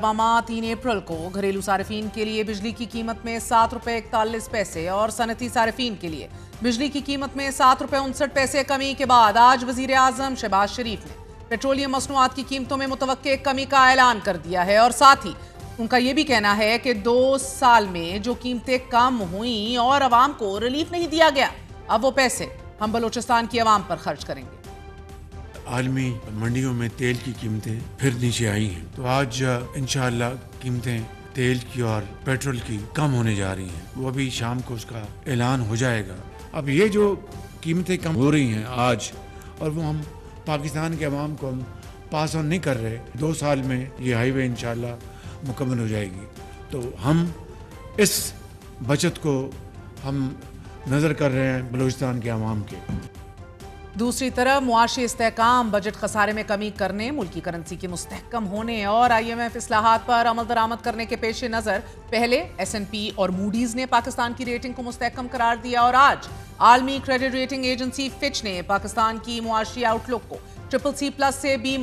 रवा माह 3 अप्रैल को घरेलू सार्फिन के लिए बिजली की कीमत में 7 रुपये 41 पैसे और सनती सार्फिन के लिए बिजली की कीमत में 7 रुपये 59 पैसे कमी के बाद आज वजीर आजम शहबाज शरीफ ने पेट्रोलियम मसनूआत की कीमतों में मुतवक्के कमी का ऐलान कर दिया है और साथ ही उनका ये भी कहना है कि 2 साल में जो कीमतें कम हुई और आवाम को रिलीफ नहीं दिया गया, अब वो पैसे हम बलूचिस्तान की आवाम पर खर्च करेंगे। आलमी मंडियों में तेल की कीमतें फिर नीचे आई हैं, तो आज इंशाअल्लाह कीमतें तेल की और पेट्रोल की कम होने जा रही हैं। वो अभी शाम को उसका ऐलान हो जाएगा। अब ये जो कीमतें कम हो रही हैं आज, और वो हम पाकिस्तान के अवाम को हम पास ऑन नहीं कर रहे, 2 साल में ये हाईवे इंशाअल्लाह मुकम्मल हो जाएगी। तो हम इस बचत को हम नज़र कर रहे हैं बलूचिस्तान के अवाम के। दूसरी तरफ मुआशी इस्तेहकाम, बजट खसारे में कमी करने, मुल्की करेंसी के मुस्तहकम होने और IMF इस्लाहात पर अमल दरामद करने के पेश नज़र पहले S&P और मूडीज ने पाकिस्तान की रेटिंग को मुस्तहकम करार दिया और आज आलमी क्रेडिट रेटिंग एजेंसी फिच ने पाकिस्तान की मुआशी आउटलुक को CCC+ से B-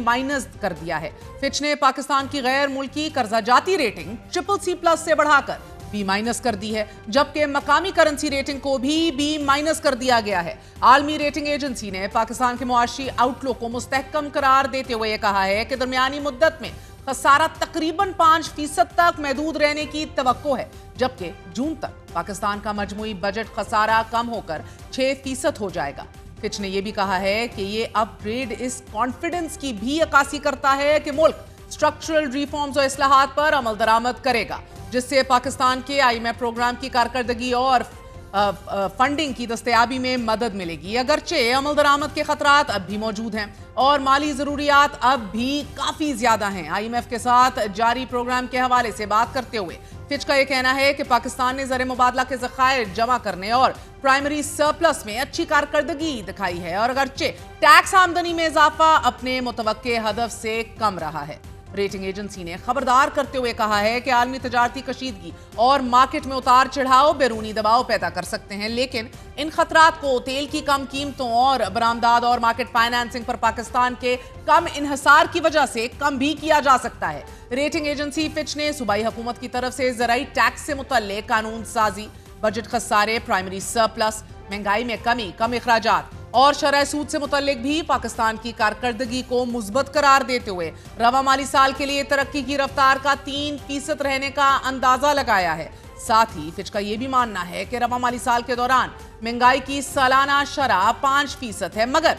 कर दिया है। फिच ने पाकिस्तान की गैर मुल्की कर्जा जाती रेटिंग CCC+ से बढ़ाकर B- कर दी है, जबकि मकामी करेंसी रेटिंग को भी B- कर दिया गया है। आलमी रेटिंग एजेंसी ने पाकिस्तान के मुआशी आउटलुक को मुस्तहकम करार देते हुए कहा है कि दरमियानी मुद्दत में खसारा तकरीबन 5% तक महदूद रहने की तवक्को है, जबकि जून तक पाकिस्तान का मजमूई बजट खसारा कम होकर 6% हो जाएगा। फिच ने यह भी कहा है कि ये अपग्रेड इस कॉन्फिडेंस की भी अक्कासी करता है कि मुल्क स्ट्रक्चरल रिफॉर्म्स और इस्लाहात पर अमल दरामद करेगा, जिससे पाकिस्तान के IMF प्रोग्राम की कारकर्दगी और फंडिंग की दस्तयाबी में मदद मिलेगी। अगरचे अमल दरामद के खतरात अब भी मौजूद हैं और माली ज़रूरियात अब भी काफ़ी ज़्यादा हैं। IMF के साथ जारी प्रोग्राम के हवाले से बात करते हुए फिच का यह कहना है कि पाकिस्तान ने ज़र मुबादला के ज़खायर जमा करने और प्राइमरी सरप्लस में अच्छी कारकर्दगी दिखाई है और अगरचे टैक्स आमदनी में इजाफा अपने मुतवक्के हदफ से कम रहा है। रेटिंग एजेंसी ने खबरदार करते हुए कहा है कि आलमी तजारती कशीदगी और मार्केट में उतार चढ़ाव बैरूनी दबाव पैदा कर सकते हैं, लेकिन इन खतरात को तेल की कम कीमतों और बरामदाद और मार्केट फाइनेंसिंग पर पाकिस्तान के कम इन्हिसार की वजह से कम भी किया जा सकता है। रेटिंग एजेंसी फिच ने सूबाई हुकूमत की तरफ से ज़राई टैक्स से मुतल्लिक कानून साजी, बजट खसारे, प्राइमरी सरप्लस, महंगाई में कमी, कम इखराजात और शरह सूद से मुतल्लिक भी पाकिस्तान की कारकर्दगी को मुस्बत करार देते हुए रवा माली साल के लिए तरक्की की रफ्तार का 3% रहने का अंदाजा लगाया है। साथ ही फिच का यह भी मानना है कि रवा माली साल के दौरान महंगाई की सालाना शरह 5% है, मगर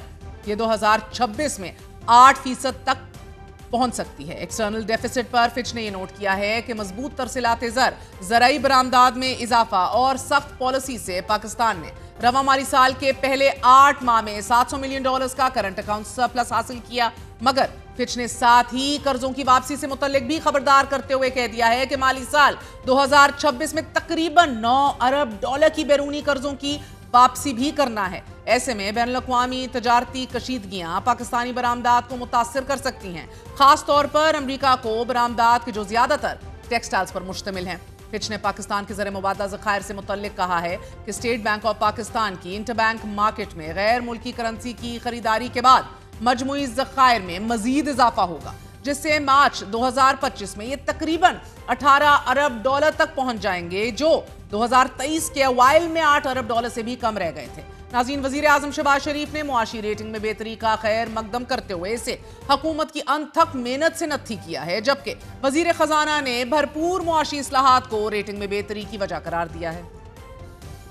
ये 2026 में 8% तक पहुंच सकती है। एक्सटर्नल डेफिसिट पर फिच ने यह नोट किया है कि मजबूत तरसीलाते ज़राई बरामदाद में इजाफा और सख्त पॉलिसी से पाकिस्तान ने रवा माली साल के पहले 8 माह में $700 मिलियन का करंट अकाउंट सरप्लस हासिल किया, मगर फिच ने साथ ही कर्जों की वापसी से मुतल्लिक भी खबरदार करते हुए कह दिया है कि माली साल 2026 में तकरीबन $9 अरब की बैरूनी कर्जों की वापसी भी करना है। ऐसे में बैनुल-अक़वामी तजारती कशीदगियां पाकिस्तानी बरामदाद को मुतासिर कर सकती हैं, खास तौर पर अमरीका को बरामदाद के जो ज्यादातर टेक्सटाइल्स पर मुश्तमिल हैं। फिच ने पाकिस्तान के ज़र मुबादला ज़खायर से मुतल्लिक कहा है कि स्टेट बैंक ऑफ पाकिस्तान की इंटरबैंक मार्केट में गैर मुल्की करेंसी की खरीदारी के बाद मजमूई ज़खायर में मजीद इजाफा होगा, जिससे मार्च 2025 में ये तकरीबन $18 अरब तक पहुंच जाएंगे, जो 2023 के अवाइल में $8 अरब से भी कम रह गए थे। नाज़रीन, वज़ीर आज़म शहबाज शरीफ ने मुआशी रेटिंग में बेहतरी का खैर मकदम करते हुए इसे हुकूमत की अनथक मेहनत से नत्थी किया है, जबकि वज़ीर ख़जाना ने भरपूर मुआशी इस्लाहात को रेटिंग में बेहतरी की वजह करार दिया है।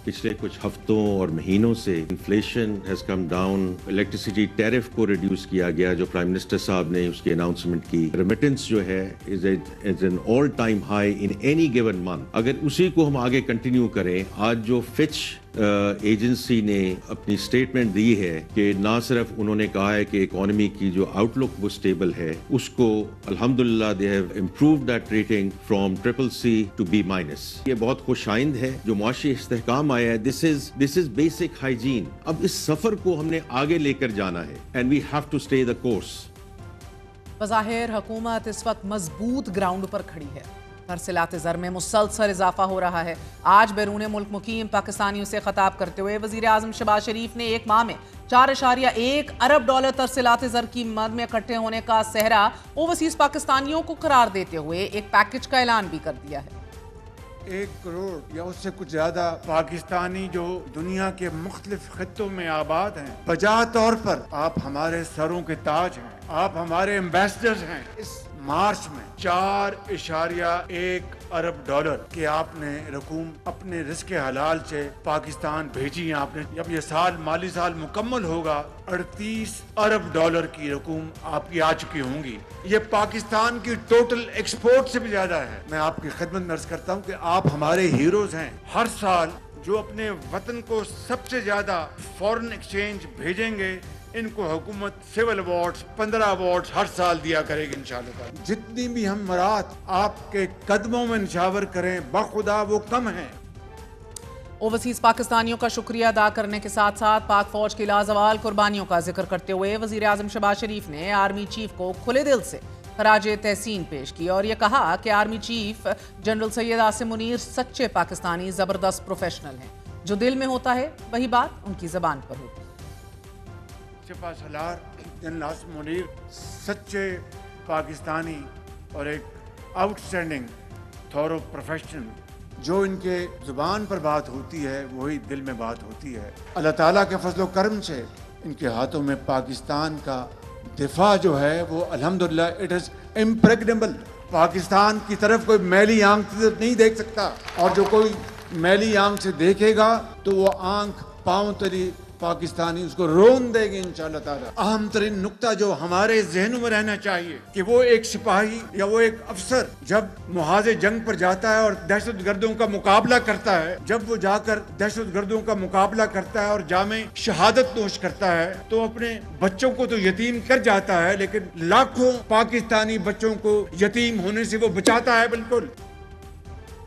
पिछले कुछ हफ्तों और महीनों से inflation has come down, electricity tariff को रिड्यूस किया गया जो प्राइम मिनिस्टर साहब ने उसकी अनाउंसमेंट की, रेमिटेंस जो है is an all time high in any given month. अगर उसी को हम आगे कंटिन्यू करें, आज जो फिच एजेंसी ने अपनी स्टेटमेंट दी है कि ना सिर्फ उन्होंने कहा है कि इकोनॉमी की जो आउटलुक वो स्टेबल है, उसको अल्हम्दुलिल्लाह they have improved that rating from CCC to B-। ये बहुत खुशाइंद है जो मुआशी इस्तेहकाम आया है। This is basic hygiene. अब इस सफर को हमने आगे लेकर जाना है and we have to stay the course. बज़ाहिर हुकूमत इस वक्त मजबूत ग्राउंड पर खड़ी है, तरसीलात ज़र में मुसलसल इजाफा हो रहा है। आज बैरून मुल्क मुकीम पाकिस्तानियों से खिताब करते हुए वज़ीर आज़म शहबाज शरीफ ने एक माह में 4.1 अरब डॉलर तरसीलात ज़र की मद में इकट्ठे होने का सहरा ओवरसीज़ पाकिस्तानियों को करार देते हुए एक पैकेज का ऐलान भी कर दिया है। 1 करोड़ या उससे कुछ ज्यादा पाकिस्तानी जो दुनिया के मुख्तलिफ खित्तों में आबाद हैं, बजा तौर पर आप हमारे सरों के ताज हैं, आप हमारे एम्बेसडर्स हैं। इस मार्च में 4.1 अरब डॉलर की आपने रकूम अपने रिस्क हलाल से पाकिस्तान भेजी है। आपने जब ये साल माली साल मुकम्मल होगा 38 अरब डॉलर की रकूम आपकी आ चुकी होंगी। ये पाकिस्तान की टोटल एक्सपोर्ट से भी ज्यादा है। मैं आपकी खिदमत में अर्ज करता हूँ कि आप हमारे हीरोज हैं। हर साल जो अपने वतन को सबसे ज्यादा फॉरेन एक्सचेंज भेजेंगे, इनको हुकूमत सिविल अवार्ड्स 15 अवार्ड्स हर साल दिया करेगी इंशाअल्लाह। जितनी भी हम मरात आपके कदमों में निछावर करें, बखुदा वो कम है। ओवरसीज पाकिस्तानियों का शुक्रिया अदा करने के साथ साथ पाक फौज की लाजवाल कुर्बानियों का जिक्र करते हुए वजीर आजम शहबाज शरीफ ने आर्मी चीफ को खुले दिल से खराज तहसीन पेश की और ये कहा कि army chief general Syed Asim Munir सच्चे पाकिस्तानी जबरदस्त प्रोफेशनल हैं। जो दिल में होता है वही बात उनकी जबान पर होती है। सलार जनरल आसिम मुनीर सच्चे पाकिस्तानी और एक आउटस्टैंडिंग थॉरो प्रोफेशनल, जो इनके जुबान पर बात होती है वही दिल में बात होती है। अल्लाह ताला के फजल करम से इनके हाथों में पाकिस्तान का दिफा जो है वो अल्हम्दुलिल्लाह इट इज़ इम्प्रेग्नेबल। पाकिस्तान की तरफ कोई मैली आंख से नहीं देख सकता, और जो कोई मैली आंख से देखेगा तो वो आंख पाँव तली पाकिस्तानी उसको रोन देंगे इंशाअल्लाह ताला। अहम तरीन नुक्ता जो हमारे जहनों में रहना चाहिए कि वो एक सिपाही या वो एक अफसर जब मुहाजे जंग पर जाता है और दहशतगर्दों का मुकाबला करता है, जब वो जाकर दहशतगर्दों का मुकाबला करता है और जामे शहादत नोश करता है, तो अपने बच्चों को तो यतीम कर जाता है, लेकिन लाखों पाकिस्तानी बच्चों को यतीम होने से वो बचाता है। बिल्कुल।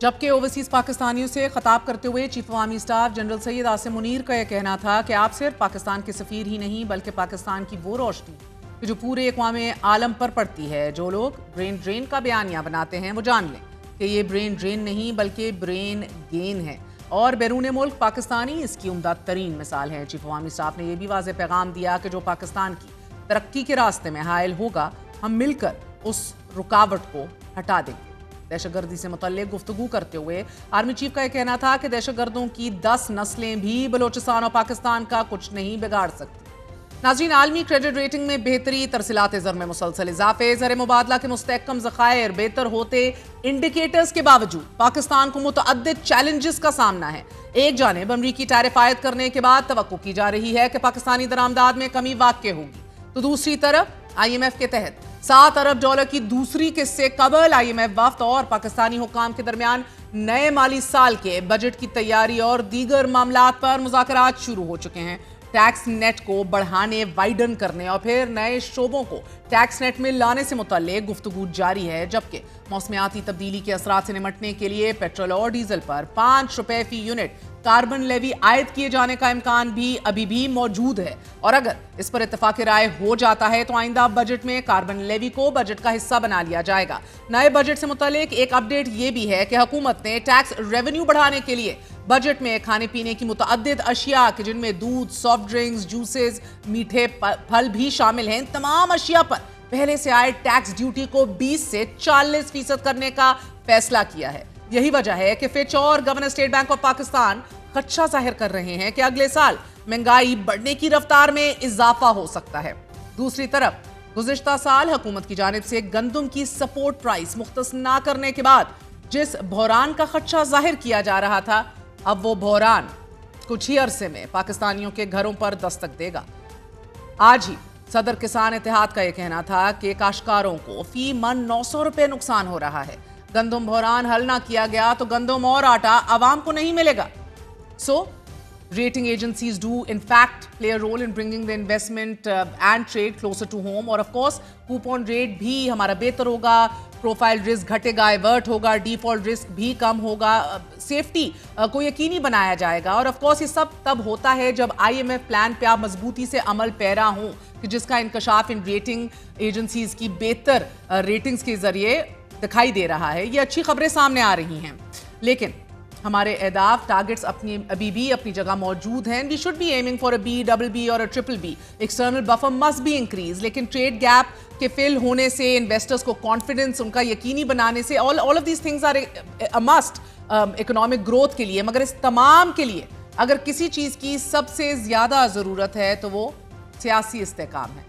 जबकि ओवरसीज पाकिस्तानियों से खिताब करते हुए चीफ अवामी स्टाफ जनरल सैयद आसिम मुनीर का यह कहना था कि आप सिर्फ पाकिस्तान के सफ़ीर ही नहीं बल्कि पाकिस्तान की वो रोशनी जो पूरे अक़वामे आलम पर पड़ती है। जो लोग ब्रेन ड्रेन का बयानिया बनाते हैं वो जान लें कि ये ब्रेन ड्रेन नहीं बल्कि ब्रेन गेन है, और बैरून मुल्क पाकिस्तानी इसकी उम्दा तरीन मिसाल है। चीफ अवामी स्टाफ ने यह भी वाज़ेह पैगाम दिया कि जो पाकिस्तान की तरक्की के रास्ते में हायल होगा, हम मिलकर उस रुकावट को हटा देंगे। दहशतगर्दी से मुतल्लिक गुफ्तगू करते हुए आर्मी चीफ का यह कहना था कि दहशतगर्दों की 10 नस्लें भी बलोचिस्तान और पाकिस्तान का कुछ नहीं बिगाड़ सकती। नाज़रीन, आलमी क्रेडिट रेटिंग में बेहतरी, तरसीलात ज़र में मुसलसल इजाफे, ज़र मुबादला के मुस्तहकम ज़खायर बेहतर होते इंडिकेटर्स के बावजूद पाकिस्तान को मुतअद्दिद चैलेंजेस का सामना है। एक जानिब अमरीकी टैरिफ आयद करने के बाद तवक्को की जा रही है कि पाकिस्तानी दरामदाद में कमी वाक़ई होगी, तो दूसरी तरफ IMF के तहत 7 अरब डॉलर की दूसरी किस्त से कबल IMF वफ्द और पाकिस्तानी हुक्काम के दरमियान नए माली साल के बजट की तैयारी और दीगर मामलात पर मुज़ाकरात शुरू हो चुके हैं। टैक्स नेट को बढ़ाने, वाइडन करने और फिर नए शोबों को टैक्स नेट में लाने से मुतल्लिक गुफ्तगू जारी है। जबकि मौसमियाती तब्दीली के असरात से निमटने के लिए पेट्रोल और डीजल पर 5 रुपए फी यूनिट कार्बन लेवी आयद किए जाने का इम्कान भी अभी भी मौजूद है, और अगर इस पर इत्तेफाक राय हो जाता है तो आइंदा बजट में कार्बन लेवी को बजट का हिस्सा बना लिया जाएगा। नए बजट से मुतालिक एक अपडेट ये भी है कि हुकूमत ने टैक्स रेवेन्यू बढ़ाने के लिए बजट में खाने पीने की मुतअद्दिद अशिया के जिनमें दूध, सॉफ्ट ड्रिंक्स, जूसेस, मीठे फल भी शामिल हैं, तमाम अशिया पर पहले से आए टैक्स ड्यूटी को 20 से 40% करने का फैसला किया है। यही वजह है कि फिच और governor state bank of Pakistan खदशा जाहिर कर रहे हैं कि अगले साल महंगाई बढ़ने की रफ्तार में इजाफा हो सकता है। दूसरी तरफ गुज़िश्ता साल हुकूमत की जानिब से गंदम की सपोर्ट प्राइस मुख्तस ना करने के बाद जिस बहरान का खदशा जाहिर किया जा रहा था, अब वो बहरान कुछ ही अरसे में पाकिस्तानियों के घरों पर दस्तक देगा। आज ही सदर किसान इत्तेहाद का यह कहना था कि काश्तकारों को फी मन 900 रुपए नुकसान हो रहा है। गंदम बहरान हल ना किया गया तो गंदम और आटा आवाम को नहीं मिलेगा। So, rating agencies do in fact play a role in bringing the investment and trade closer to home, और of course coupon rate भी हमारा बेहतर होगा, प्रोफाइल रिस्क घटेगा, एवर्ट होगा, डिफॉल्ट रिस्क भी कम होगा, सेफ्टी को यकीनी बनाया जाएगा। और ऑफ कोर्स ये सब तब होता है जब IMF प्लान पे आप मजबूती से अमल पैरा हों, कि जिसका इंकशाफ इन रेटिंग एजेंसीज की बेहतर रेटिंग्स के जरिए دکھائی دے رہا ہے. یہ اچھی خبریں سامنے آ رہی ہیں, لیکن ہمارے اہداف ٹارگٹس ابھی بھی اپنی جگہ موجود ہیں. We should be aiming for a B, double B اور a triple B. External buffer must be increase, لیکن ٹریڈ گیپ کے فل ہونے سے, انویسٹرز کو کانفیڈنس ان کا یقینی بنانے سے, all of these things are a must economic growth کے لیے. مگر اس تمام کے لیے اگر کسی چیز کی سب سے زیادہ ضرورت ہے تو وہ سیاسی استحکام ہے.